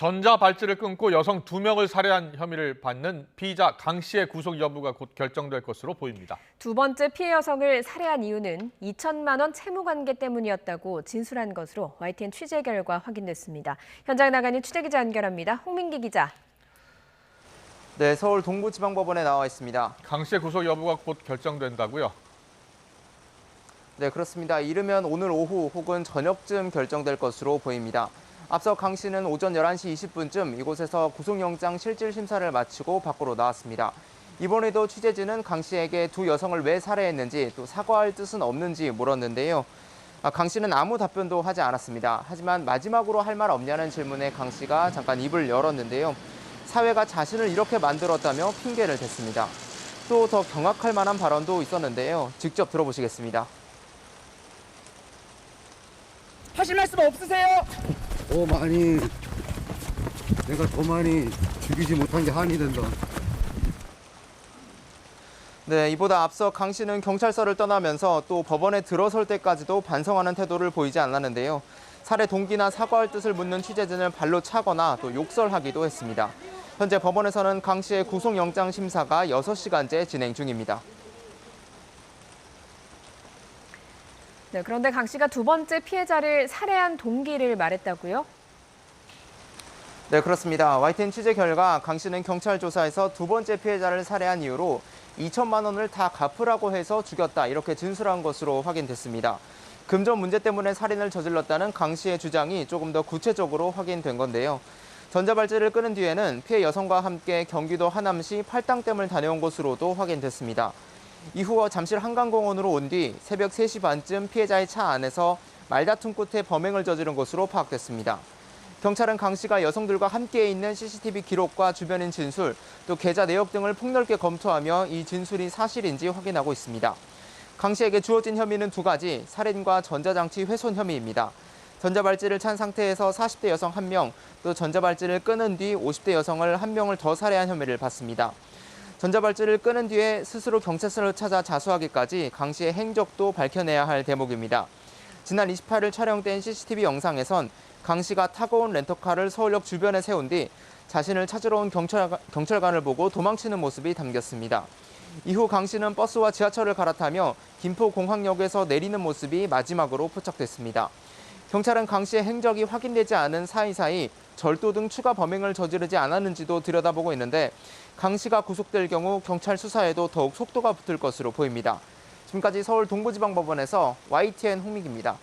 전자발찌를 끊고 여성 2명을 살해한 혐의를 받는 피의자 강 씨의 구속 여부가 곧 결정될 것으로 보입니다. 두 번째 피해 여성을 살해한 이유는 2천만 원 채무 관계 때문이었다고 진술한 것으로 YTN 취재 결과 확인됐습니다. 현장 나가는 취재기자 연결합니다. 홍민기 기자. 네, 서울 동부지방법원에 나와 있습니다. 강 씨의 구속 여부가 곧 결정된다고요? 네, 그렇습니다. 이르면 오늘 오후 혹은 저녁쯤 결정될 것으로 보입니다. 앞서 강 씨는 오전 11시 20분쯤 이곳에서 구속영장 실질 심사를 마치고 밖으로 나왔습니다. 이번에도 취재진은 강 씨에게 두 여성을 왜 살해했는지 또 사과할 뜻은 없는지 물었는데요. 강 씨는 아무 답변도 하지 않았습니다. 하지만 마지막으로 할 말 없냐는 질문에 강 씨가 잠깐 입을 열었는데요. 사회가 자신을 이렇게 만들었다며 핑계를 댔습니다. 또 더 경악할 만한 발언도 있었는데요. 직접 들어보시겠습니다. 하실 말씀 없으세요? 내가 더 많이 죽이지 못한 게 한이 된다. 네, 이보다 앞서 강 씨는 경찰서를 떠나면서 또 법원에 들어설 때까지도 반성하는 태도를 보이지 않았는데요. 살해 동기나 사과할 뜻을 묻는 취재진을 발로 차거나 또 욕설하기도 했습니다. 현재 법원에서는 강 씨의 구속영장 심사가 6시간째 진행 중입니다. 네, 그런데 강 씨가 두 번째 피해자를 살해한 동기를 말했다고요? 네, 그렇습니다. YTN 취재 결과 강 씨는 경찰 조사에서 두 번째 피해자를 살해한 이유로 2천만 원을 다 갚으라고 해서 죽였다 이렇게 진술한 것으로 확인됐습니다. 금전 문제 때문에 살인을 저질렀다는 강 씨의 주장이 조금 더 구체적으로 확인된 건데요. 전자발찌를 끊은 뒤에는 피해 여성과 함께 경기도 하남시 팔당댐을 다녀온 것으로도 확인됐습니다. 이후 잠실 한강공원으로 온 뒤 새벽 3시 반쯤 피해자의 차 안에서 말다툼 끝에 범행을 저지른 것으로 파악됐습니다. 경찰은 강 씨가 여성들과 함께 있는 CCTV 기록과 주변인 진술, 또 계좌 내역 등을 폭넓게 검토하며 이 진술이 사실인지 확인하고 있습니다. 강 씨에게 주어진 혐의는 2가지, 살인과 전자장치 훼손 혐의입니다. 전자발찌를 찬 상태에서 40대 여성 1명, 또 전자발찌를 끊은 뒤 50대 여성을 1명을 더 살해한 혐의를 받습니다. 전자발찌를 끊은 뒤에 스스로 경찰서를 찾아 자수하기까지 강 씨의 행적도 밝혀내야 할 대목입니다. 지난 28일 촬영된 CCTV 영상에선 강 씨가 타고 온 렌터카를 서울역 주변에 세운 뒤 자신을 찾으러 온 경찰관을 보고 도망치는 모습이 담겼습니다. 이후 강 씨는 버스와 지하철을 갈아타며 김포공항역에서 내리는 모습이 마지막으로 포착됐습니다. 경찰은 강 씨의 행적이 확인되지 않은 사이사이 절도 등 추가 범행을 저지르지 않았는지도 들여다보고 있는데 강 씨가 구속될 경우 경찰 수사에도 더욱 속도가 붙을 것으로 보입니다. 지금까지 서울 동부지방법원에서 YTN 홍민기입니다.